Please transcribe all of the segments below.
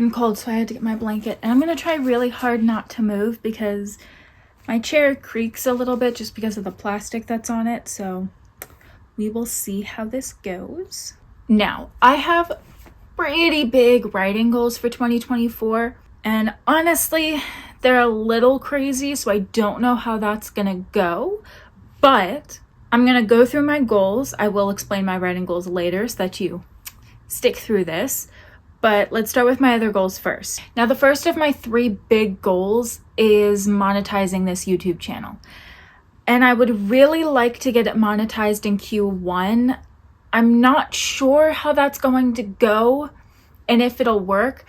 I'm cold, so I had to get my blanket. And I'm gonna try really hard not to move because my chair creaks a little bit just because of the plastic that's on it. So we will see how this goes. Now, I have pretty big writing goals for 2024. And honestly, they're a little crazy, so I don't know how that's gonna go. But I'm gonna go through my goals. I will explain my writing goals later so that you stick through this. But let's start with my other goals first. Now, the first of my 3 big goals is monetizing this YouTube channel. And I would really like to get it monetized in Q1. I'm not sure how that's going to go and if it'll work.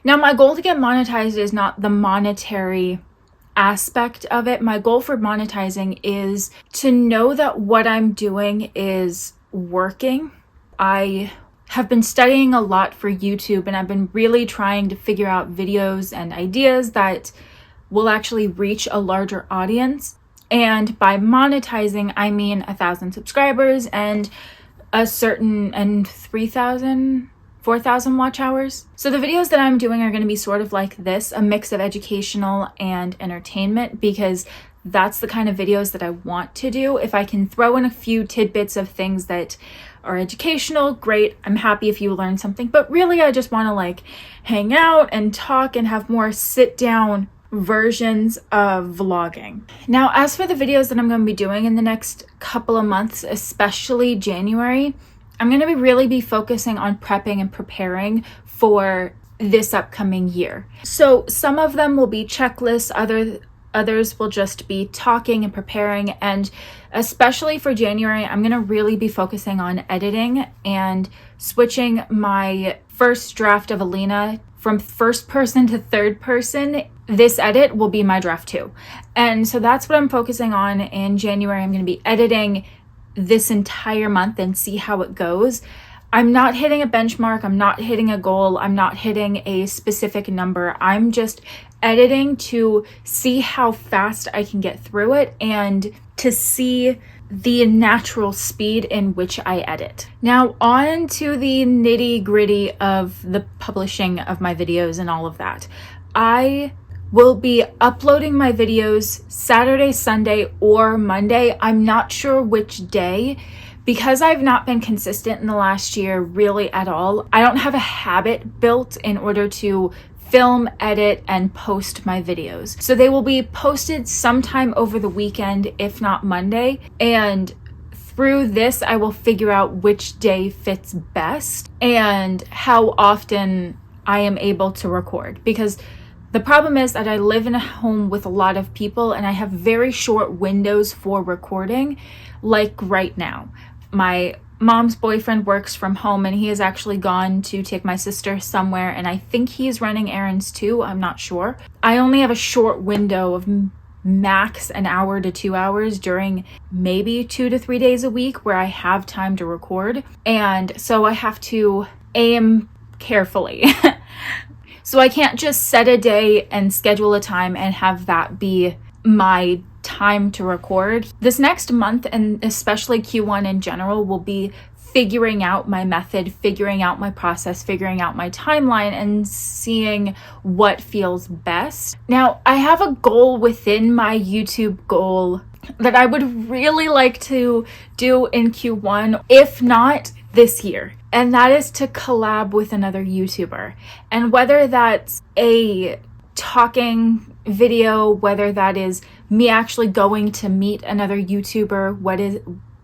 Now, my goal to get monetized is not the monetary aspect of it. My goal for monetizing is to know that what I'm doing is working. I have been studying a lot for YouTube, and I've been really trying to figure out videos and ideas that will actually reach a larger audience. And by monetizing, I mean 1,000 subscribers and a certain 3,000, 4,000 watch hours. So the videos that I'm doing are going to be sort of like this, a mix of educational and entertainment, because that's the kind of videos that I want to do. If I can throw in a few tidbits of things that are educational, great. I'm happy if you learn something, but really I just want to like hang out and talk and have more sit down versions of vlogging. Now, as for the videos that I'm going to be doing in the next couple of months, especially January, I'm going to really be focusing on prepping and preparing for this upcoming year. So some of them will be checklists, others will just be talking and preparing. And especially for January, I'm going to really be focusing on editing and switching my first draft of Alina from first person to third person. This edit will be my draft 2. And so that's what I'm focusing on in January. I'm going to be editing this entire month and see how it goes. I'm not hitting a benchmark. I'm not hitting a goal. I'm not hitting a specific number. I'm just editing to see how fast I can get through it and to see the natural speed in which I edit. Now, on to the nitty gritty of the publishing of my videos and all of that. I will be uploading my videos Saturday, Sunday, or Monday. I'm not sure which day. Because I've not been consistent in the last year really at all, I don't have a habit built in order to film, edit, and post my videos. So they will be posted sometime over the weekend, if not Monday. And through this, I will figure out which day fits best and how often I am able to record. Because the problem is that I live in a home with a lot of people and I have very short windows for recording, like right now. My mom's boyfriend works from home and he has actually gone to take my sister somewhere, and I think he's running errands too. I'm not sure. I only have a short window of max an hour to 2 hours during maybe 2 to 3 days a week where I have time to record. And so I have to aim carefully. So I can't just set a day and schedule a time and have that be my time to record. This next month, and especially Q1 in general, will be figuring out my method, figuring out my process, figuring out my timeline, and seeing what feels best. Now, I have a goal within my YouTube goal that I would really like to do in Q1, if not this year. And that is to collab with another YouTuber. And whether that's a talking video, whether that is me actually going to meet another YouTuber,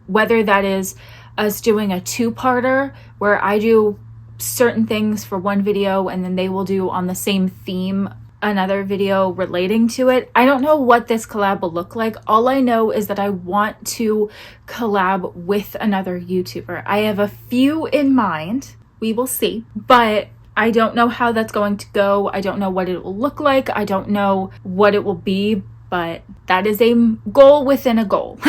whether that is us doing a 2-parter where I do certain things for one video and then they will do on the same theme another video relating to it. I don't know what this collab will look like. All I know is that I want to collab with another YouTuber. I have a few in mind. We will see. But I don't know how that's going to go. I don't know what it will look like. I don't know what it will be, but that is a goal within a goal.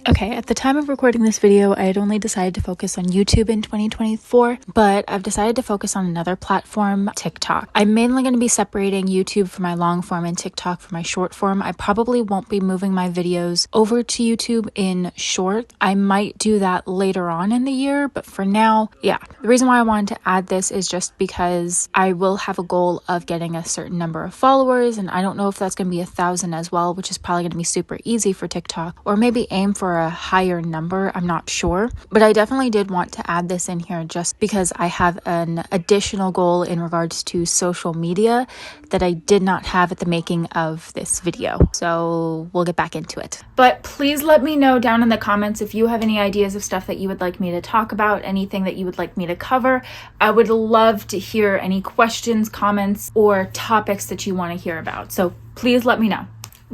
Okay, at the time of recording this video, I had only decided to focus on YouTube in 2024, but I've decided to focus on another platform, TikTok. I'm mainly going to be separating YouTube for my long form and TikTok for my short form. I probably won't be moving my videos over to YouTube in short. I might do that later on in the year, but for now, yeah. The reason why I wanted to add this is just because I will have a goal of getting a certain number of followers, and I don't know if that's going to be 1,000 as well, which is probably going to be super easy for TikTok, or maybe aim for a higher number. I'm not sure, but I definitely did want to add this in here just because I have an additional goal in regards to social media that I did not have at the making of this video. So we'll get back into it. But please let me know down in the comments if you have any ideas of stuff that you would like me to talk about, anything that you would like me to cover. I would love to hear any questions, comments, or topics that you want to hear about. So please let me know.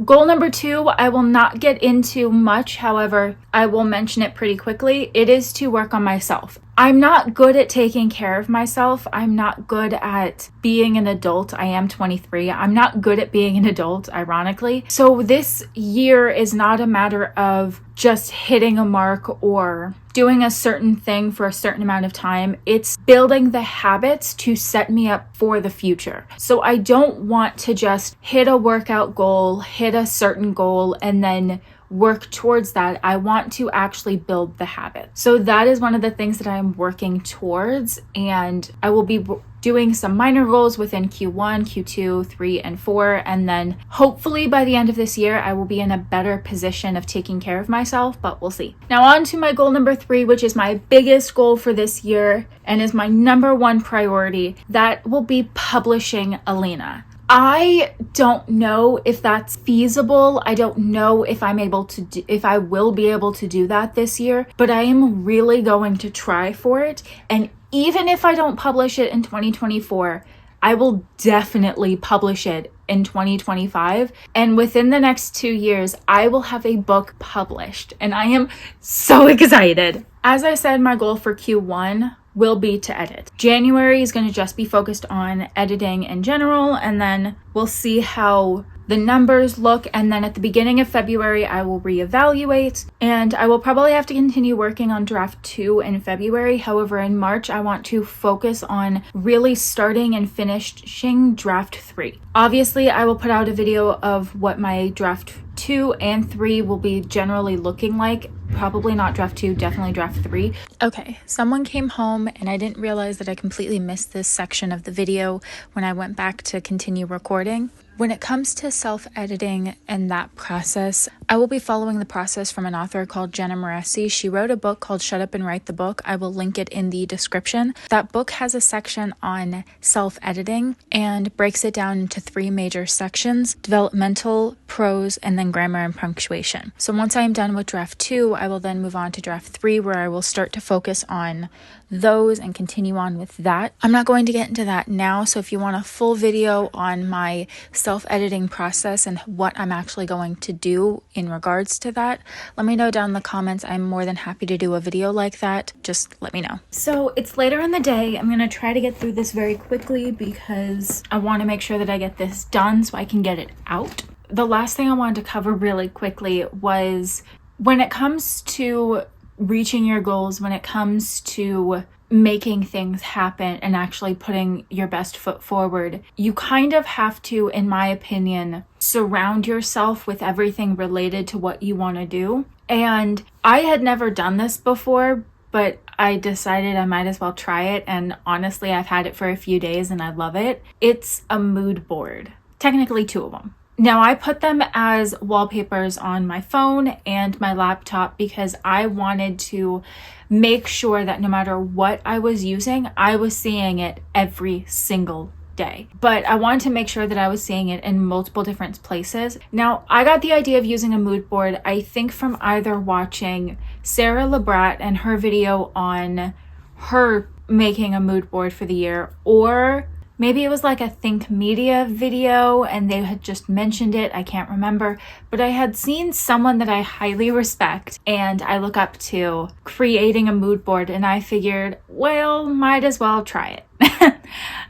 Goal number 2, I will not get into much, however, I will mention it pretty quickly. It is to work on myself. I'm not good at taking care of myself. I'm not good at being an adult. I am 23. I'm not good at being an adult, ironically. So this year is not a matter of just hitting a mark or doing a certain thing for a certain amount of time. It's building the habits to set me up for the future. So I don't want to just hit a workout goal, hit a certain goal, and then work towards that. I want to actually build the habit. So that is one of the things that I'm working towards, and I will be doing some minor goals within Q1, Q2, 3, and 4, and then hopefully by the end of this year I will be in a better position of taking care of myself, but we'll see. Now on to my goal number 3, which is my biggest goal for this year and is my number 1 priority. That will be publishing Alina. I don't know if that's feasible. I don't know if if I will be able to do that this year, but I am really going to try for it. And even if I don't publish it in 2024, I will definitely publish it in 2025. And within the next 2 years, I will have a book published. And I am so excited. As I said, my goal for Q1 will be to edit. January is going to just be focused on editing in general, and then we'll see how the numbers look, and then at the beginning of February I will reevaluate, and I will probably have to continue working on draft 2 in February. However, in March I want to focus on really starting and finishing draft 3. Obviously I will put out a video of what my draft 2 and 3 will be generally looking like. Probably not draft 2, definitely draft 3. Okay, someone came home and I didn't realize that I completely missed this section of the video when I went back to continue recording. When it comes to self-editing and that process, I will be following the process from an author called Jenna Moreci. She wrote a book called Shut Up and Write the Book. I will link it in the description. That book has a section on self-editing and breaks it down into 3 major sections: developmental, prose, and then grammar and punctuation. So once I am done with draft 2, I will then move on to draft 3, where I will start to focus on those and continue on with that. I'm not going to get into that now, so if you want a full video on my self-editing process and what I'm actually going to do in regards to that, let me know down in the comments. I'm more than happy to do a video like that. Just let me know. So it's later in the day. I'm going to try to get through this very quickly because I want to make sure that I get this done so I can get it out. The last thing I wanted to cover really quickly was when it comes to reaching your goals, when it comes to making things happen and actually putting your best foot forward, you kind of have to, in my opinion, surround yourself with everything related to what you want to do. And I had never done this before, but I decided I might as well try it. And honestly, I've had it for a few days and I love it. It's a mood board. Technically 2 of them. Now, I put them as wallpapers on my phone and my laptop because I wanted to make sure that no matter what I was using, I was seeing it every single day. But I wanted to make sure that I was seeing it in multiple different places. Now, I got the idea of using a mood board, I think, from either watching Sarah Labrat and her video on her making a mood board for the year, or maybe it was like a Think Media video and they had just mentioned it. I can't remember. But I had seen someone that I highly respect and I look up to creating a mood board, and I figured, well, might as well try it.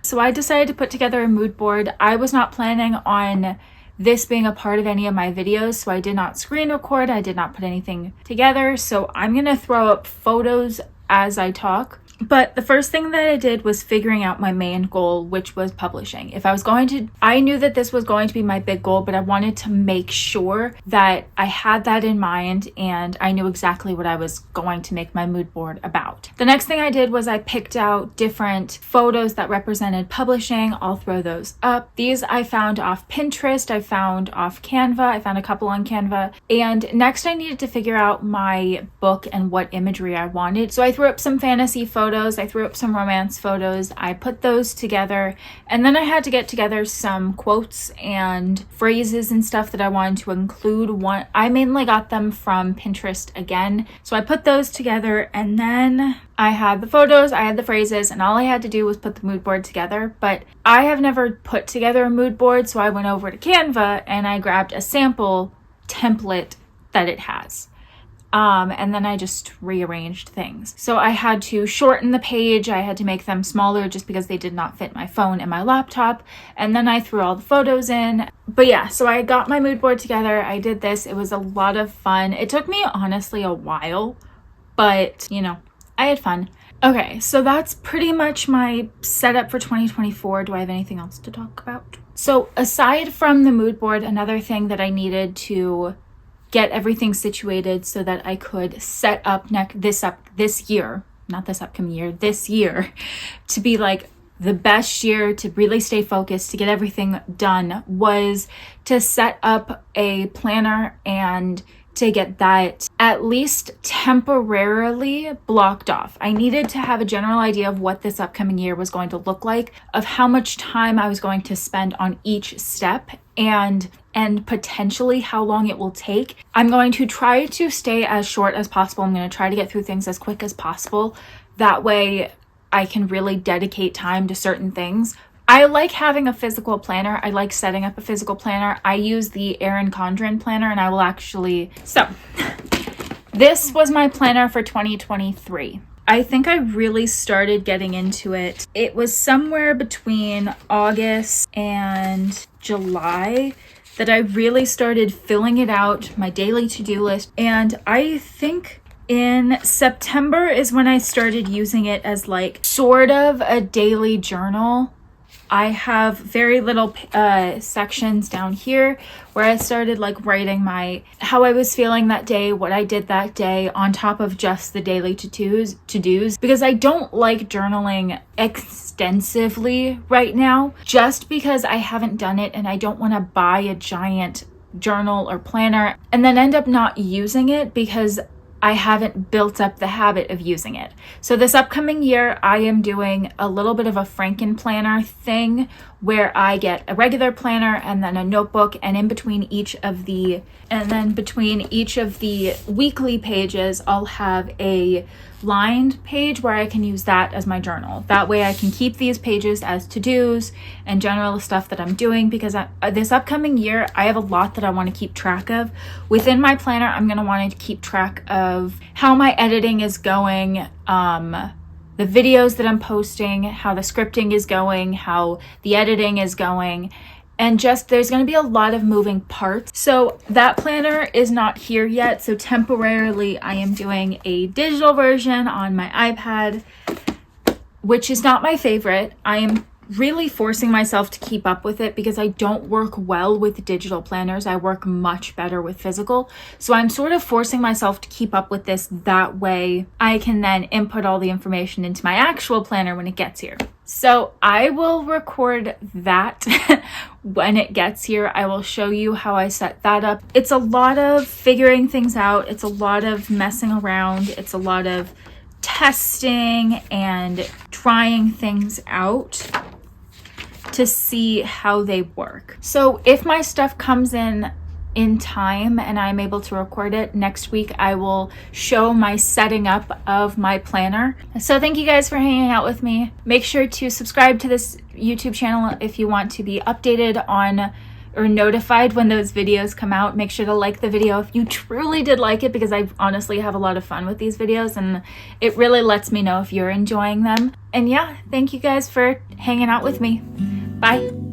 So I decided to put together a mood board. I was not planning on this being a part of any of my videos, so I did not screen record, I did not put anything together, so I'm gonna throw up photos as I talk. But the first thing that I did was figuring out my main goal, which was publishing. I knew that this was going to be my big goal, but I wanted to make sure that I had that in mind and I knew exactly what I was going to make my mood board about. The next thing I did was I picked out different photos that represented publishing. I'll throw those up. These I found off Pinterest, I found off Canva, I found a couple on Canva. And next I needed to figure out my book and what imagery I wanted. So I threw up some fantasy photos, I threw up some romance photos, I put those together, and then I had to get together some quotes and phrases and stuff that I wanted to include. I mainly got them from Pinterest again, so I put those together, and then I had the photos, I had the phrases, and all I had to do was put the mood board together. But I have never put together a mood board, so I went over to Canva and I grabbed a sample template that it has. And then I just rearranged things. So I had to shorten the page. I had to make them smaller just because they did not fit my phone and my laptop. And then I threw all the photos in. But yeah, so I got my mood board together. I did this. It was a lot of fun. It took me honestly a while, but you know, I had fun. Okay, so that's pretty much my setup for 2024. Do I have anything else to talk about? So aside from the mood board, another thing that I needed to get everything situated so that I could set up this year to be like the best year, to really stay focused, to get everything done, was to set up a planner and to get that at least temporarily blocked off. I needed to have a general idea of what this upcoming year was going to look like, of how much time I was going to spend on each step, and potentially how long it will take. I'm going to try to stay as short as possible. I'm going to try to get through things as quick as possible. That way I can really dedicate time to certain things. I like having a physical planner. I like setting up a physical planner. I use the Erin Condren planner, and I will actually... So, this was my planner for 2023. I think I really started getting into it. It was somewhere between August and July that I really started filling it out, my daily to-do list. And I think in September is when I started using it as like sort of a daily journal. I have very little sections down here where I started like writing how I was feeling that day, what I did that day, on top of just the daily to-dos, because I don't like journaling extensively right now, just because I haven't done it and I don't want to buy a giant journal or planner and then end up not using it because I haven't built up the habit of using it. So this upcoming year, I am doing a little bit of a Franken planner thing where I get a regular planner and then a notebook, and between each of the weekly pages, I'll have a lined page where I can use that as my journal. That way I can keep these pages as to-dos and general stuff that I'm doing, because this upcoming year, I have a lot that I want to keep track of. Within my planner, I'm going to want to keep track of how my editing is going, the videos that I'm posting, how the scripting is going, how the editing is going, and just there's going to be a lot of moving parts. So that planner is not here yet. So temporarily I am doing a digital version on my iPad, which is not my favorite. I am really forcing myself to keep up with it because I don't work well with digital planners. I work much better with physical. So I'm sort of forcing myself to keep up with this. That way I can then input all the information into my actual planner when it gets here. So I will record that when it gets here. I will show you how I set that up. It's a lot of figuring things out. It's a lot of messing around. It's a lot of testing and trying things out to see how they work. So if my stuff comes in time and I'm able to record it next week, I will show my setting up of my planner. So thank you guys for hanging out with me. Make sure to subscribe to this YouTube channel if you want to be updated on or notified when those videos come out. Make sure to like the video if you truly did like it, because I honestly have a lot of fun with these videos and it really lets me know if you're enjoying them. And yeah, thank you guys for hanging out with me. Bye.